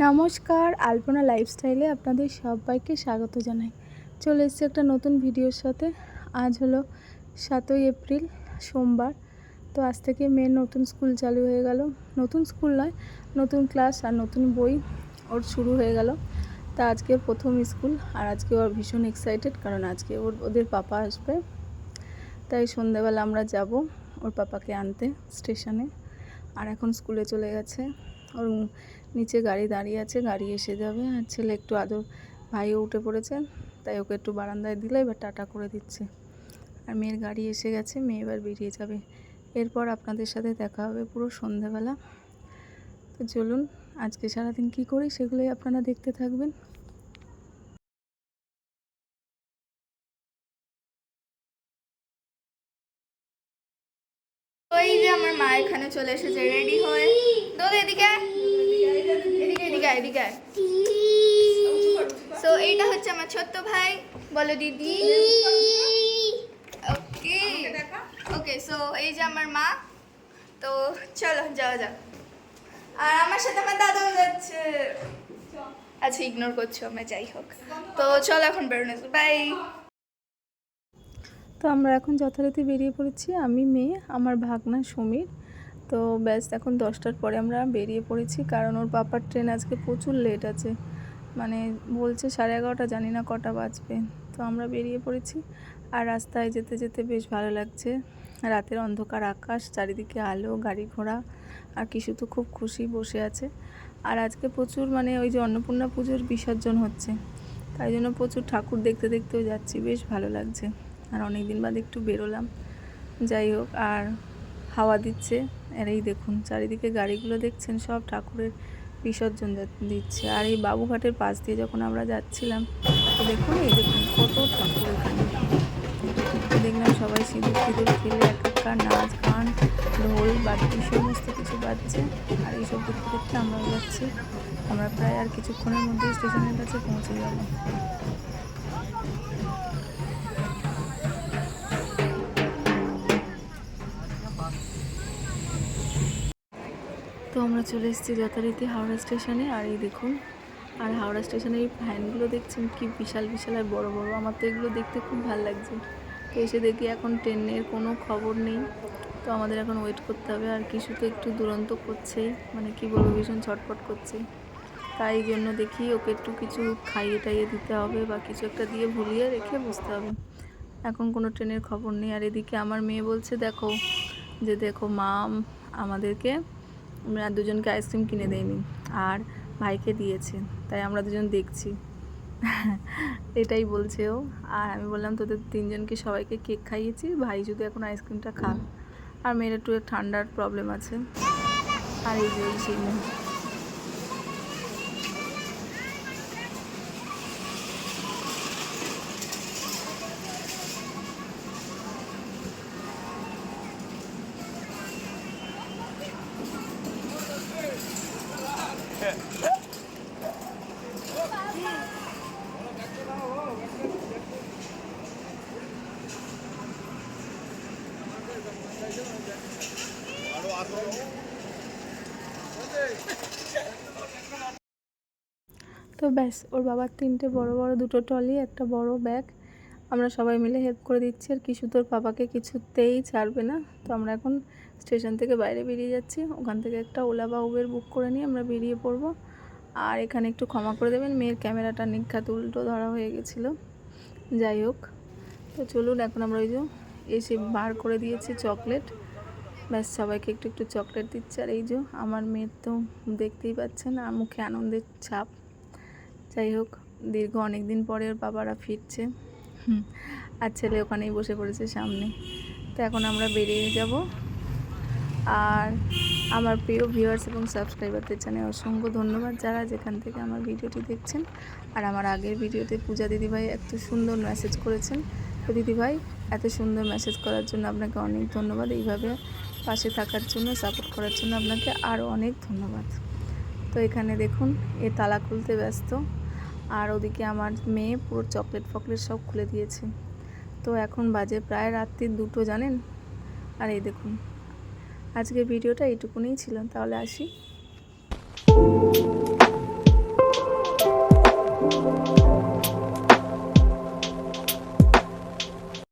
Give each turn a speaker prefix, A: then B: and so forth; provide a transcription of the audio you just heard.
A: নমস্কার, আলপনা লাইফস্টাইলে আপনাদের সবাইকে স্বাগত জানাই। চলে এসেছি একটা নতুন ভিডিওর সাথে। আজ হলো 7ই এপ্রিল, সোমবার। তো আজ থেকে মেয়ের নতুন স্কুল চালু হয়ে গেল। নতুন স্কুল নয়, নতুন ক্লাস আর নতুন বই ওর শুরু হয়ে গেল। তা আজকে প্রথম স্কুল, আর আজকে ওর ভীষণ এক্সাইটেড, কারণ আজকে ওদের পাপা আসবে। তাই সন্ধ্যাবেলা আমরা যাব ওর পাপাকে আনতে স্টেশনে। আর এখন স্কুলে চলে গেছে। ওর নিচে গাড়ি দাঁড়িয়ে আছে, গাড়ি এসে যাবে। আর ছেলে একটু আদর, ভাইও উঠে পড়েছে, তাই ওকে একটু বারান্দায় দিলে এবার টাটা করে দিচ্ছে। আর মেয়ের গাড়ি এসে গেছে, মেয়ে এবার বেরিয়ে যাবে। এরপর আপনাদের সাথে দেখা হবে পুরো সন্ধ্যাবেলা। তো চলুন আজকে সারাদিন কী করি সেগুলোই আপনারা দেখতে থাকবেন।
B: ওই যে আমার মা এখানে চলে এসেছে রেডি হয়ে। দোল এদিকে এদিকে এদিকে এদিকে। সো এইটা হচ্ছে আমার ছোট্ট ভাই, বলো দিদি। ওকে ওকে, সো এই যে আমার মা। তো চলো যাওয়া যাক। আর আমার সাথে আমার দাদাও যাচ্ছে। আচ্ছা, ইগনোর করছো আমি, যাই হোক। তো চলো এখন বেরোনো, বাই।
A: তো আমরা এখন যথারীতি বেরিয়ে পড়েছি, আমি, মেয়ে, আমার ভাগনা সমীর। তো ব্যাস এখন 10টার পরে আমরা বেরিয়ে পড়েছি, কারণ ওর পাপার ট্রেন আজকে প্রচুর লেট আছে। মানে বলছে 11:30, জানি না কটা বাজবে। তো আমরা বেরিয়ে পড়েছি। আর রাস্তায় যেতে যেতে বেশ ভালো লাগছে। রাতের অন্ধকার আকাশ, চারিদিকে আলো, গাড়ি ঘোড়া, আর কিছু তো খুব খুশি বসে আছে। আর আজকে প্রচুর মানে ওই যে অন্নপূর্ণা পুজোর বিসর্জন হচ্ছে, তাই জন্য প্রচুর ঠাকুর দেখতে দেখতেও যাচ্ছি, বেশ ভালো লাগছে। আর অনেক দিন বাদ একটু বেরোলাম, যাই হোক। আর হাওয়া দিচ্ছে, আর এই দেখুন চারিদিকে গাড়িগুলো দেখছেন, সব ঠাকুরের বিসর্জন দিচ্ছে। আর এই বাবুঘাটের পাশ দিয়ে যখন আমরা যাচ্ছিলাম, তো দেখুন এই দেখুন কত ঠাকুর এখানে। দেখলাম সবাই সিঁদুর টিঁদুর খেলে একাকার, নাচ গান, ঢোল বাদ্যি সমস্ত কিছু বাজছে। আর এইসব দেখতে দেখতে আমরাও যাচ্ছি। আমরা প্রায় আর কিছুক্ষণের মধ্যে স্টেশনের কাছে পৌঁছে যাব। তো আমরা চলে এসেছি যথারীতি হাওড়া স্টেশনে। আর এই দেখুন, আর হাওড়া স্টেশনের এই ফ্যানগুলো দেখছেন কি বিশাল বিশাল আর বড় বড়। আমার তো এগুলো দেখতে খুব ভালো লাগছে। তো এসে দেখি এখন ট্রেনের কোনো খবর নেই। তো আমাদের এখন ওয়েট করতে হবে। আর কিছু তো একটু দুরন্ত করছেই, মানে কি বলবো, ভীষণ ছটফট করছে। তাই জন্য দেখি ওকে একটু কিছু খাইয়ে টাইয়ে দিতে হবে, বা কিছু একটা দিয়ে ভুলিয়ে রেখে বসতে হবে। এখন কোনো ট্রেনের খবর নেই। আর এদিকে আমার মেয়ে বলছে দেখো, যে দেখো মা আমাদেরকে দুজনকে আইসক্রিম কিনে দেয়নি, আর ভাইকে দিয়েছে, তাই আমরা দুজন দেখছি। এটাই বলছে ও। আর আমি বললাম তোদের তিনজনকে সবাইকে কেক খাইয়েছি, ভাই শুধু এখন আইসক্রিমটা খা। আর মেয়ের একটু ঠান্ডার প্রবলেম আছে। আর এই যে সেই মুহূর্তে তো ব্যাস, ওর বাবার 3টে বড় বড় 2টো ট্রলি, একটা বড় ব্যাগ। আমরা সবাই মিলে হেল্প করে দিচ্ছি। আর কিছু তোর পাপাকে কিছুতেই ছাড়বে না। তো আমরা এখন স্টেশন থেকে বাইরে বেরিয়ে যাচ্ছি। ওখান থেকে একটা ওলা বা উবের বুক করে নিয়ে আমরা বেরিয়ে পড়ব। আর এখানে একটু ক্ষমা করে দেবেন, মেয়ের ক্যামেরাটা নিঘাত উল্টো ধরা হয়ে গেছিলো। যাই হোক, তো চলুন এখন আমরা ওই যে এসে বার করে দিয়েছি চকলেট। ব্যাস সবাইকে একটু একটু চকলেট দিচ্ছে। আর এই যে আমার মেয়ের তো দেখতেই পাচ্ছেন, আর মুখে আনন্দের ছাপ। যাই হোক, দীর্ঘ অনেক দিন পরে ওর বাবারা ফিরছে। আর ছেলে ওখানেই বসে পড়েছে সামনে। তো এখন আমরা বেরিয়ে যাব। আর আমার প্রিয় ভিউয়ার্স এবং সাবস্ক্রাইবারদের জানাই অসংখ্য ধন্যবাদ, যারা যেখান থেকে আমার ভিডিওটি দেখছেন। আর আমার আগের ভিডিওতে পূজা দিদিভাই এত সুন্দর মেসেজ করেছেন। তো দিদিভাই, এত সুন্দর মেসেজ করার জন্য আপনাকে অনেক ধন্যবাদ। এইভাবে পাশে থাকার জন্য, সাপোর্ট করার জন্য আপনাকে আরও অনেক ধন্যবাদ। তো এখানে দেখুন এ তালা খুলতে ব্যস্ত। আর ওদিকে আমার মেয়ে পুরো চকলেট ফকলেট সব খুলে দিয়েছে। তো এখন বাজে প্রায় রাত্রি 2টো, জানেন। আর এই দেখুন আজকে ভিডিওটা এইটুকুনই ছিল, তাহলে আসি।